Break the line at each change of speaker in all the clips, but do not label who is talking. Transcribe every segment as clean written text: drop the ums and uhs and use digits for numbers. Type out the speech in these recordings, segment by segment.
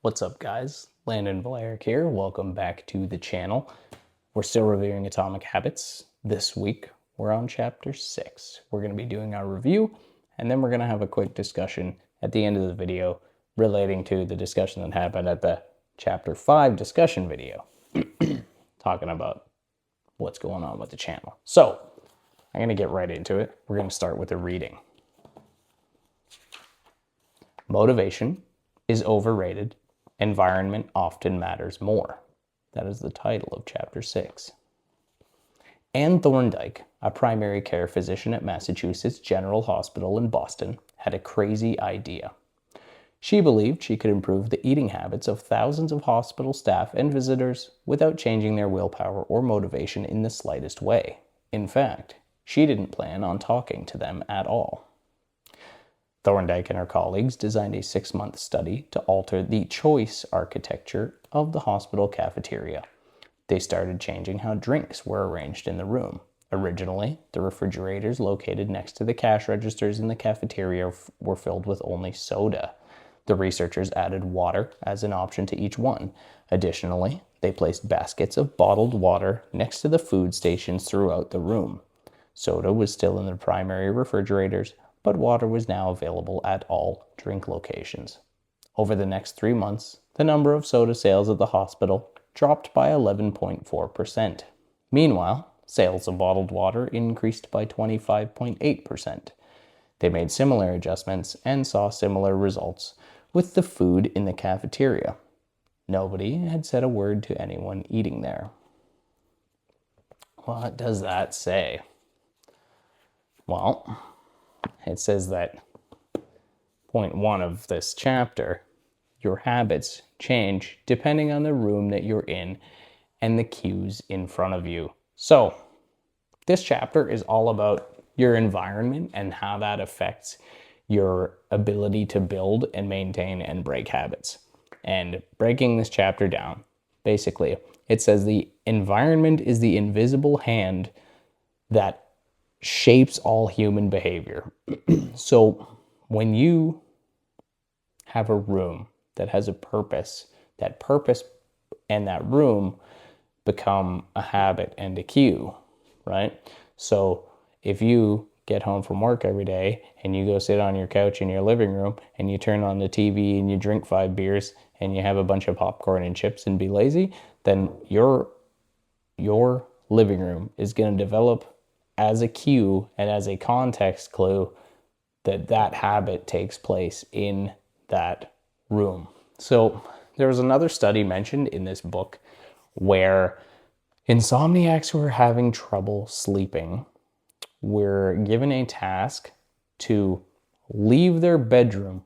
What's up, guys? Landyn here. Welcome back to the channel. We're still reviewing Atomic Habits. This week, we're on chapter 6. We're going to be doing our review, and then we're going to have a quick discussion at the end of the video relating to the discussion that happened at the chapter 5 discussion video, talking about what's going on with the channel. So, I'm going to get right into it. We're going to start with a reading. Motivation is overrated. Environment often matters more. That is the title of chapter 6. Anne Thorndike, a primary care physician at Massachusetts General Hospital in Boston, had a crazy idea. She believed she could improve the eating habits of thousands of hospital staff and visitors without changing their willpower or motivation in the slightest way. In fact, she didn't plan on talking to them at all. Thorndike and her colleagues designed a 6-month study to alter the choice architecture of the hospital cafeteria. They started changing how drinks were arranged in the room. Originally, the refrigerators located next to the cash registers in the cafeteria were filled with only soda. The researchers added water as an option to each one. Additionally, they placed baskets of bottled water next to the food stations throughout the room. Soda was still in the primary refrigerators, but water was now available at all drink locations. Over the next 3 months, the number of soda sales at the hospital dropped by 11.4%. Meanwhile, sales of bottled water increased by 25.8%. They made similar adjustments and saw similar results with the food in the cafeteria. Nobody had said a word to anyone eating there. What does that say? Well, it says that point 1 of this chapter, your habits change depending on the room that you're in and the cues in front of you. So this chapter is all about your environment and how that affects your ability to build and maintain and break habits. And breaking this chapter down, basically, it says the environment is the invisible hand that shapes all human behavior. So when you have a room that has a purpose, that purpose and that room become a habit and a cue, right? So if you get home from work every day and you go sit on your couch in your living room and you turn on the TV and you drink 5 beers and you have a bunch of popcorn and chips and be lazy, then your living room is going to develop as a cue and as a context clue that habit takes place in that room. So there was another study mentioned in this book where insomniacs who are having trouble sleeping were given a task to leave their bedroom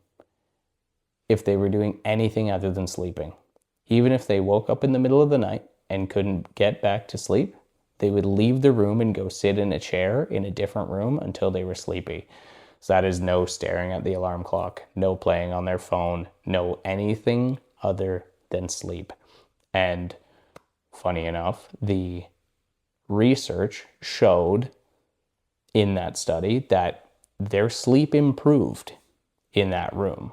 if they were doing anything other than sleeping. Even if they woke up in the middle of the night and couldn't get back to sleep, they would leave the room and go sit in a chair in a different room until they were sleepy. So that is no staring at the alarm clock, no playing on their phone, no anything other than sleep. And funny enough, the research showed in that study that their sleep improved in that room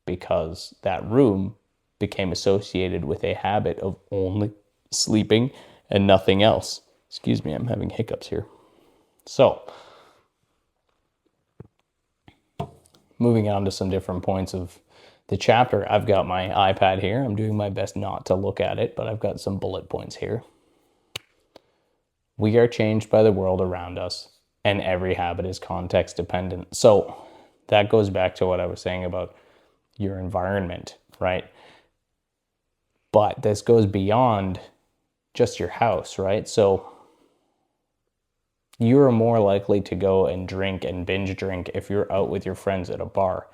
because that room became associated with a habit of only sleeping and nothing else. Excuse me, I'm having hiccups here. So, moving on to some different points of the chapter. I've got my iPad here. I'm doing my best not to look at it, but I've got some bullet points here. We are changed by the world around us, and every habit is context dependent. So, that goes back to what I was saying about your environment, right? But this goes beyond just your house, right? So you're more likely to go and drink and binge drink if you're out with your friends at a bar.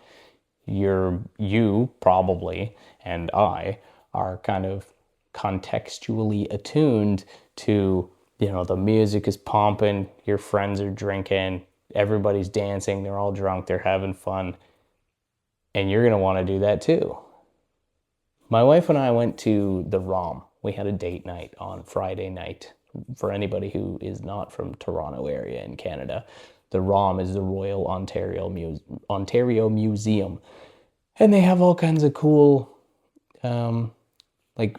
You probably, and I, are kind of contextually attuned to, the music is pumping, your friends are drinking, everybody's dancing, they're all drunk, they're having fun, and you're going to want to do that too. My wife and I went to the ROM. We had a date night on Friday night. For anybody who is not from Toronto area in Canada, the ROM is the Royal Ontario Museum. And they have all kinds of cool like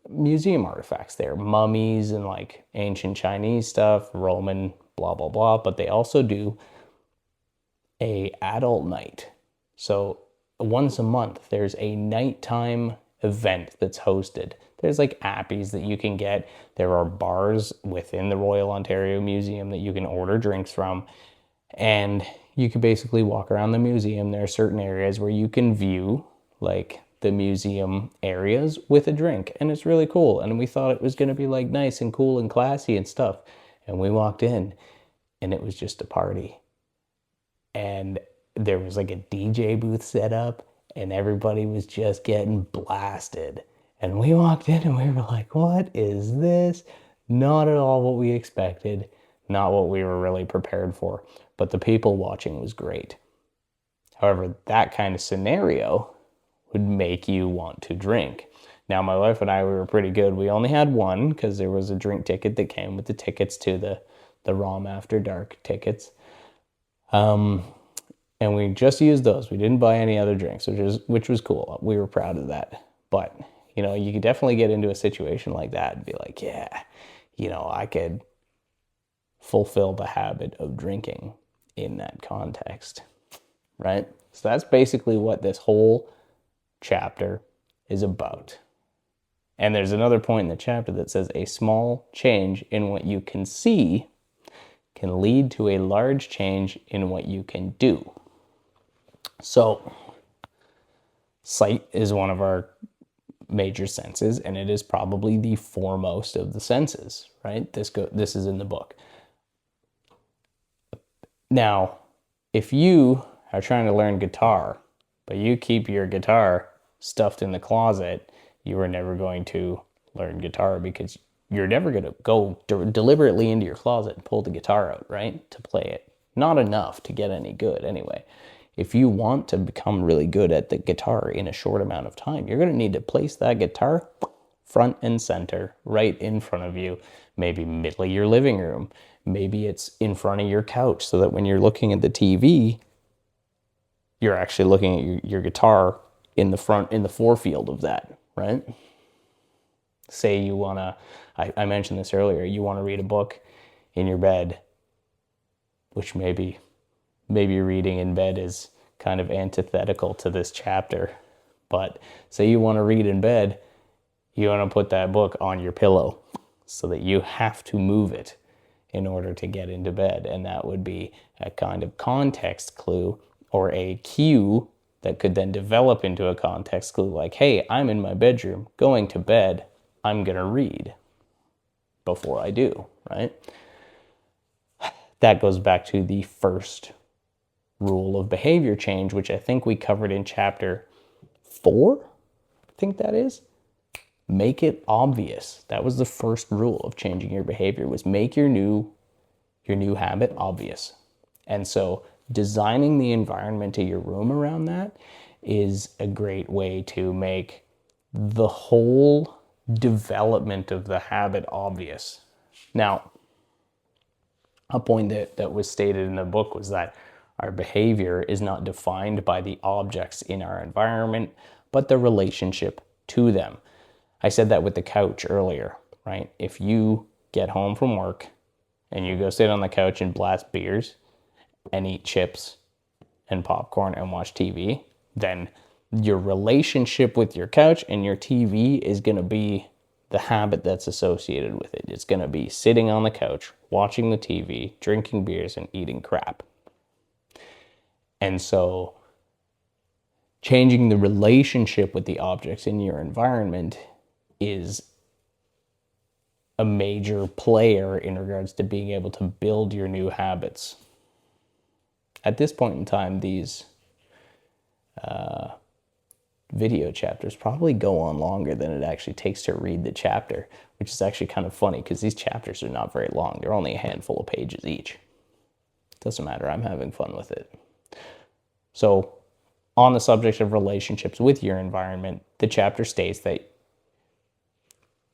museum artifacts there, mummies and like ancient Chinese stuff, Roman, blah, blah, blah. But they also do a adult night. So once a month, there's a nighttime event that's hosted. There's like appies that you can get. There are bars within the Royal Ontario Museum that you can order drinks from. And you can basically walk around the museum. There are certain areas where you can view like the museum areas with a drink. And it's really cool. And we thought it was going to be like nice and cool and classy and stuff. And we walked in and it was just a party. And there was like a DJ booth set up and everybody was just getting blasted. And we walked in and we were like, what is this? Not at all what we expected, not what we were really prepared for, but the people watching was great. However, that kind of scenario would make you want to drink. Now, my wife and I, we were pretty good. We only had one because there was a drink ticket that came with the tickets to the ROM After Dark tickets. And we just used those. We didn't buy any other drinks, which was cool. We were proud of that. But, you know, you could definitely get into a situation like that and be like, yeah, you know, I could fulfill the habit of drinking in that context, right? So that's basically what this whole chapter is about. And there's another point in the chapter that says a small change in what you can see can lead to a large change in what you can do. So, sight is one of our major senses, and it is probably the foremost of the senses, right? This is in the book. Now, if you are trying to learn guitar, but you keep your guitar stuffed in the closet, you are never going to learn guitar because you're never going to go deliberately into your closet and pull the guitar out, right? To play it. Not enough to get any good anyway. If you want to become really good at the guitar in a short amount of time, you're going to need to place that guitar front and center, right in front of you, maybe middle of your living room. Maybe it's in front of your couch so that when you're looking at the TV, you're actually looking at your guitar in the front, in the forefield of that, right? Say you want to, I mentioned this earlier, you want to read a book in your bed, which maybe reading in bed is kind of antithetical to this chapter. But say you want to read in bed, you want to put that book on your pillow so that you have to move it in order to get into bed. And that would be a kind of context clue or a cue that could then develop into a context clue like, hey, I'm in my bedroom going to bed. I'm going to read before I do, right? That goes back to the first rule of behavior change, which I think we covered in chapter 4. I think that is. Make it obvious. That was the first rule of changing your behavior, was make your new habit obvious. And so designing the environment of your room around that is a great way to make the whole development of the habit obvious. Now, a point that was stated in the book was that our behavior is not defined by the objects in our environment, but the relationship to them. I said that with the couch earlier, right? If you get home from work and you go sit on the couch and blast beers and eat chips and popcorn and watch TV, then your relationship with your couch and your TV is going to be the habit that's associated with it. It's going to be sitting on the couch, watching the TV, drinking beers, and eating crap. And so changing the relationship with the objects in your environment is a major player in regards to being able to build your new habits. At this point in time, these video chapters probably go on longer than it actually takes to read the chapter, which is actually kind of funny because these chapters are not very long. They're only a handful of pages each. Doesn't matter. I'm having fun with it. So on the subject of relationships with your environment, the chapter states that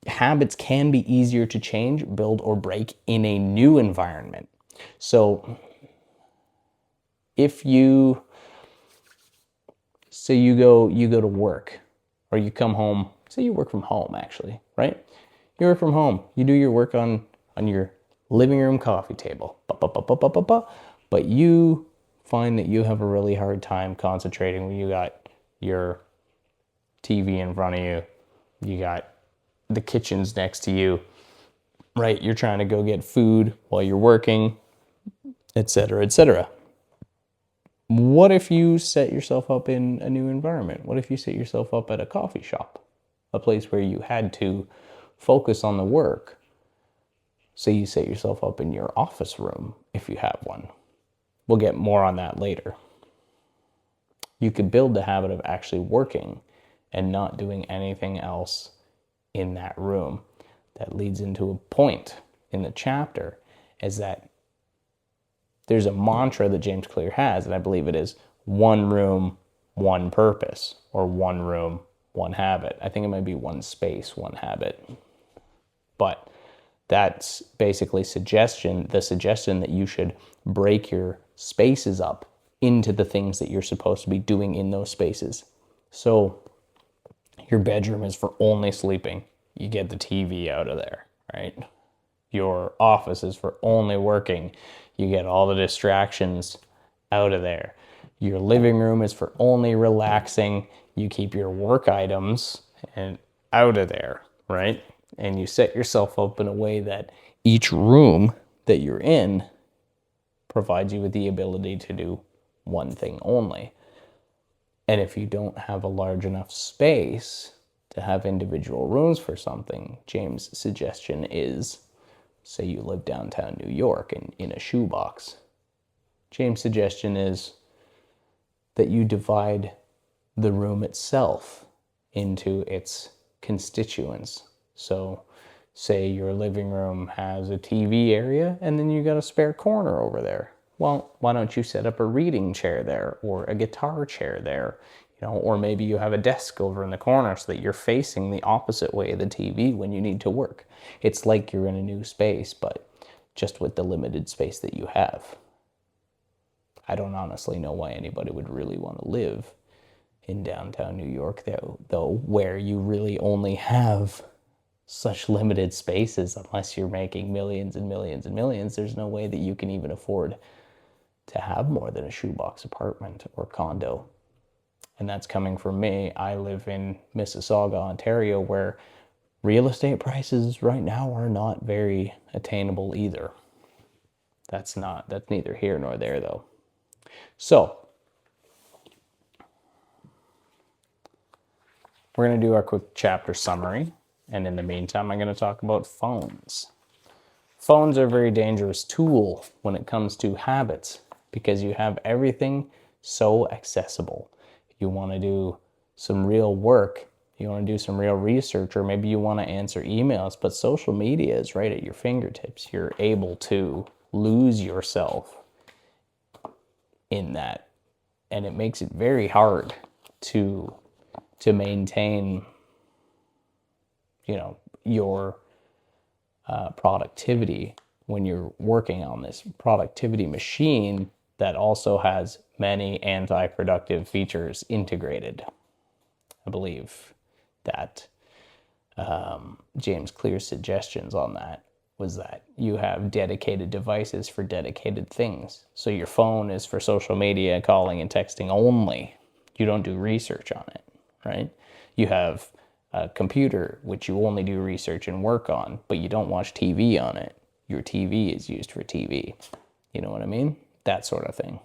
habits can be easier to change, build, or break in a new environment. So if you go to work, or you come home, say you work from home actually, right? You work from home, you do your work on your living room coffee table, but you find that you have a really hard time concentrating when you got your TV in front of you, you got the kitchen's next to you, right? You're trying to go get food while you're working, etc., etc. What if you set yourself up in a new environment? What if you set yourself up at a coffee shop, a place where you had to focus on the work? So you set yourself up in your office room if you have one. We'll get more on that later. You could build the habit of actually working and not doing anything else in that room. That leads into a point in the chapter, is that there's a mantra that James Clear has, and I believe it is one room, one purpose, or one room, one habit. I think it might be one space, one habit. But that's basically the suggestion that you should break your spaces up into the things that you're supposed to be doing in those spaces. So your bedroom is for only sleeping. You get the TV out of there, right? Your office is for only working. You get all the distractions out of there. Your living room is for only relaxing. You keep your work items and out of there, right? And you set yourself up in a way that each room that you're in provides you with the ability to do one thing only. And if you don't have a large enough space to have individual rooms for something, James' suggestion is, say you live downtown New York and in a shoebox. James' suggestion is that you divide the room itself into its constituents. So say your living room has a TV area and then you got a spare corner over there. Well, why don't you set up a reading chair there or a guitar chair there? Or maybe you have a desk over in the corner so that you're facing the opposite way of the TV when you need to work. It's like you're in a new space, but just with the limited space that you have. I don't honestly know why anybody would really want to live in downtown New York, though, where you really only have such limited spaces. Unless you're making millions and millions and millions, there's no way that you can even afford to have more than a shoebox apartment or condo. And that's coming from me. I live in Mississauga, Ontario, where real estate prices right now are not very attainable either. That's neither here nor there, though. So we're going to do our quick chapter summary. And in the meantime, I'm going to talk about phones. Phones are a very dangerous tool when it comes to habits because you have everything so accessible. You want to do some real work, you want to do some real research, or maybe you want to answer emails, but social media is right at your fingertips. You're able to lose yourself in that, and it makes it very hard to maintain, your productivity when you're working on this productivity machine that also has many anti-productive features integrated. I believe that James Clear's suggestions on that was that you have dedicated devices for dedicated things. So your phone is for social media, calling and texting only. You don't do research on it, right? You have a computer, which you only do research and work on, but you don't watch TV on it. Your TV is used for TV. You know what I mean? That sort of thing.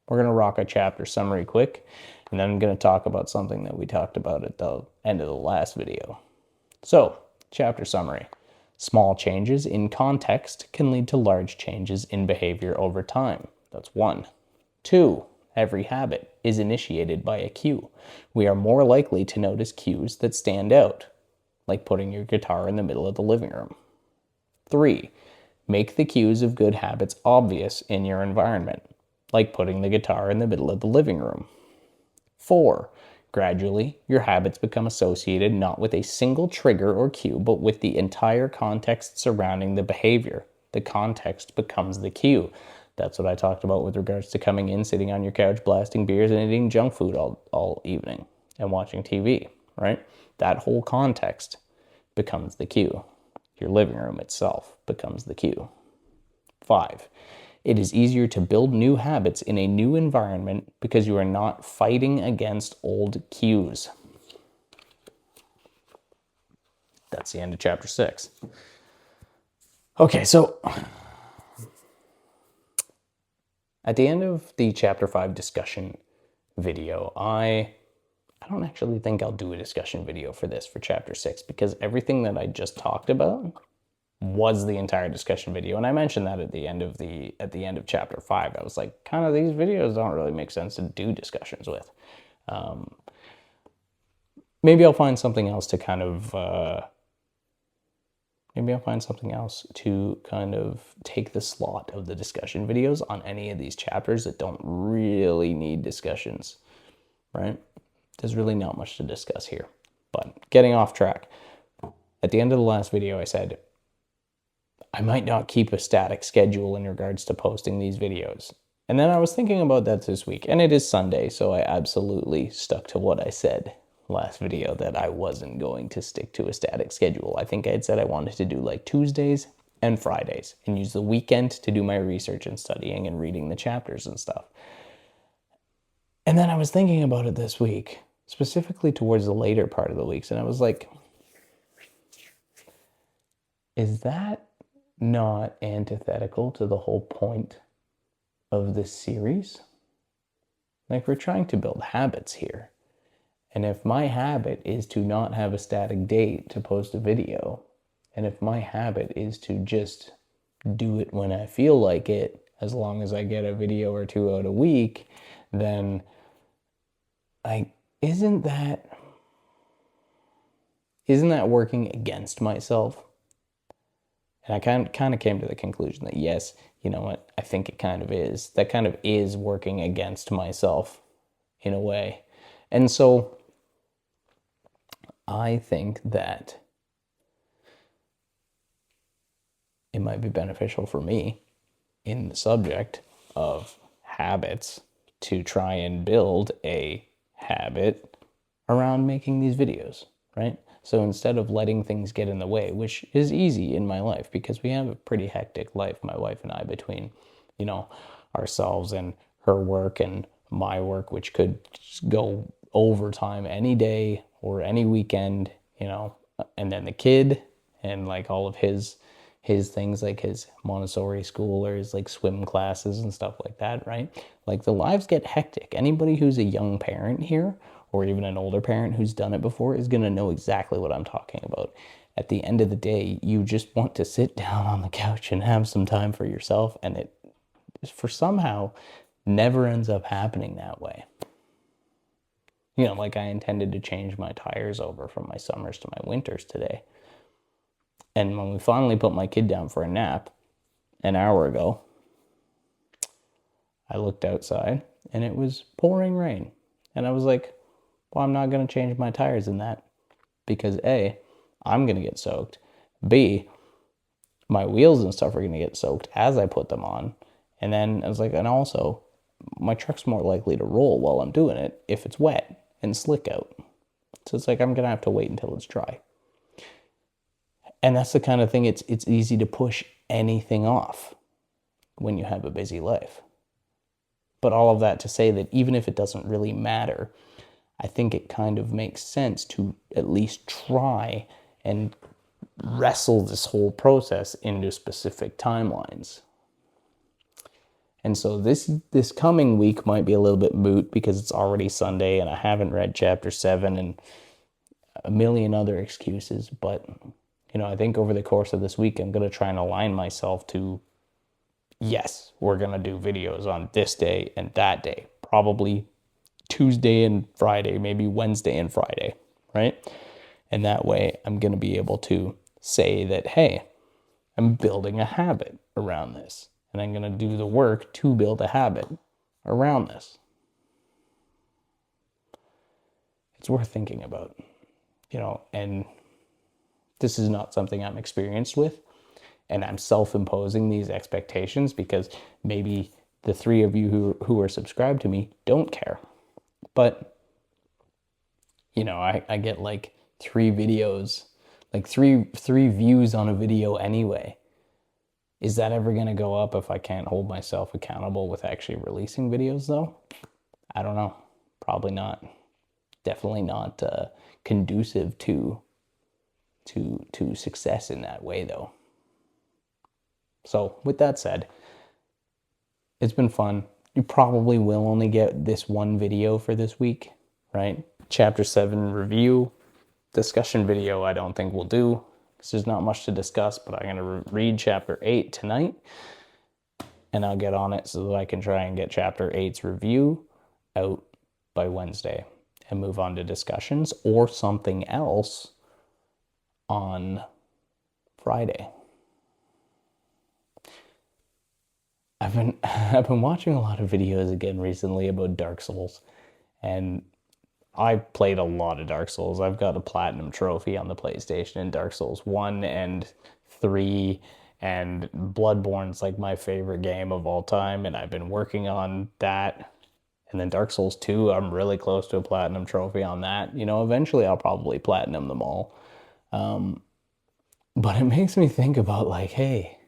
We're going to rock a chapter summary quick, and then I'm going to talk about something that we talked about at the end of the last video. So, chapter summary. Small changes in context can lead to large changes in behavior over time. That's 1. 2. Every habit is initiated by a cue. We are more likely to notice cues that stand out, like putting your guitar in the middle of the living room. 3. Make the cues of good habits obvious in your environment, like putting the guitar in the middle of the living room. 4. Gradually, your habits become associated not with a single trigger or cue, but with the entire context surrounding the behavior. The context becomes the cue. That's what I talked about with regards to coming in, sitting on your couch, blasting beers, and eating junk food all evening and watching TV. right? That whole context becomes the cue. Your living room itself becomes the cue. 5, it is easier to build new habits in a new environment because you are not fighting against old cues. That's the end of chapter 6. Okay, so at the end of the chapter 5 discussion video, I don't actually think I'll do a discussion video for this for chapter 6 because everything that I just talked about was the entire discussion video, and I mentioned that at the end of chapter 5. I was like, kind of, these videos don't really make sense to do discussions with. Maybe I'll find something else to kind of take the slot of the discussion videos on any of these chapters that don't really need discussions, right? There's really not much to discuss here. But getting off track, at the end of the last video, I said I might not keep a static schedule in regards to posting these videos. And then I was thinking about that this week, and it is Sunday, so I absolutely stuck to what I said last video, that I wasn't going to stick to a static schedule. I think I had said I wanted to do like Tuesdays and Fridays and use the weekend to do my research and studying and reading the chapters and stuff. And then I was thinking about it this week, specifically towards the later part of the weeks, and I was like, is that not antithetical to the whole point of this series? Like, we're trying to build habits here. And if my habit is to not have a static date to post a video, and if my habit is to just do it when I feel like it, as long as I get a video or 2 out a week, then isn't that working against myself? And I kind of came to the conclusion that yes, you know what, I think it kind of is. That kind of is working against myself in a way. And so I think that it might be beneficial for me in the subject of habits to try and build a habit around making these videos, right? So instead of letting things get in the way, which is easy in my life because we have a pretty hectic life, my wife and I, between, ourselves and her work and my work, which could go overtime any day or any weekend, and then the kid and like all of his things, like his Montessori school or his like swim classes and stuff like that, right? Like, the lives get hectic. Anybody who's a young parent here, or even an older parent who's done it before, is going to know exactly what I'm talking about. At the end of the day, you just want to sit down on the couch and have some time for yourself, and it for somehow never ends up happening that way. Like, I intended to change my tires over from my summers to my winters today. And when we finally put my kid down for a nap an hour ago, I looked outside and it was pouring rain. And I was like, well, I'm not going to change my tires in that because A, I'm going to get soaked. B, my wheels and stuff are going to get soaked as I put them on. And then I was like, and also, my truck's more likely to roll while I'm doing it if it's wet and slick out. So it's like, I'm going to have to wait until it's dry. And that's the kind of thing, it's easy to push anything off when you have a busy life. But all of that to say that even if it doesn't really matter, I think it kind of makes sense to at least try and wrestle this whole process into specific timelines. And so this coming week might be a little bit moot because it's already Sunday and I haven't read chapter 7 and a million other excuses. But, I think over the course of this week, I'm going to try and align myself to, yes, we're going to do videos on this day and that day. Probably Tuesday and Friday, maybe Wednesday and Friday, right? And that way I'm going to be able to say that, hey, I'm building a habit around this. And I'm going to do the work to build a habit around this. It's worth thinking about, and this is not something I'm experienced with. And I'm self-imposing these expectations because maybe the 3 of you who are subscribed to me don't care. But You know, I get like 3 videos, like three views on a video anyway. Is that ever going to go up if I can't hold myself accountable with actually releasing videos though? I don't know. Probably not. Definitely not conducive to success in that way though. So with that said, it's been fun. You probably will only get this one video for this week, right? Chapter 7 review. Discussion video I don't think we'll do because there's not much to discuss, but I'm going to read Chapter 8 tonight, and I'll get on it so that I can try and get Chapter 8's review out by Wednesday and move on to discussions or something else on Friday. I've been watching a lot of videos again recently about Dark Souls, and I played a lot of Dark Souls. I've got a platinum trophy on the PlayStation in Dark Souls 1 and 3, and Bloodborne's like my favorite game of all time, and I've been working on that. And then Dark Souls 2, I'm really close to a platinum trophy on that. You know, eventually I'll probably platinum them all. But it makes me think about like, hey,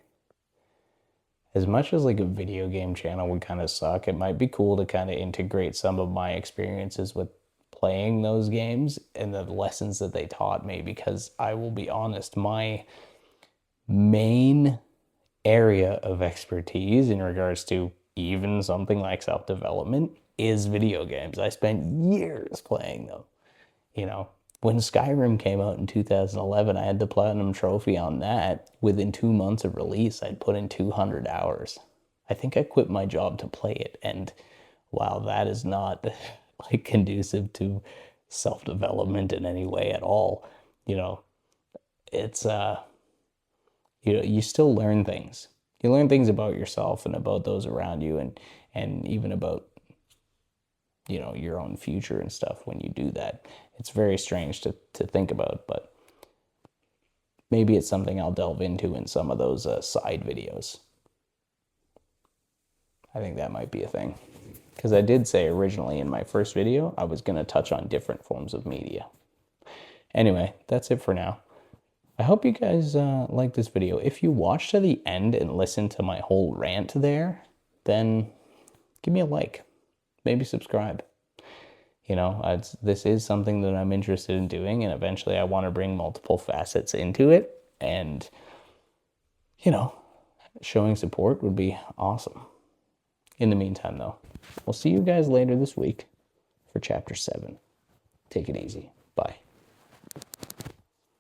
as much as like a video game channel would kind of suck, it might be cool to kind of integrate some of my experiences with playing those games and the lessons that they taught me, because I will be honest, my main area of expertise in regards to even something like self-development is video games. I spent years playing them. You know, when Skyrim came out in 2011, I had the platinum trophy on that. Within 2 months of release, I'd put in 200 hours. I think I quit my job to play it, and wow, that is not like conducive to self-development in any way at all. You know, it's you still learn things. You learn things about yourself and about those around you, and even about, you know, your own future and stuff when you do that. It's very strange to think about, but maybe it's something I'll delve into in some of those side videos. I think that might be a thing. Because I did say originally in my first video, I was going to touch on different forms of media. Anyway, that's it for now. I hope you guys like this video. If you watch to the end and listen to my whole rant there, then give me a like. Maybe subscribe. You know, this is something that I'm interested in doing, and eventually I want to bring multiple facets into it. And, you know, showing support would be awesome. In the meantime, though, we'll see you guys later this week for Chapter 7. Take it easy. Bye.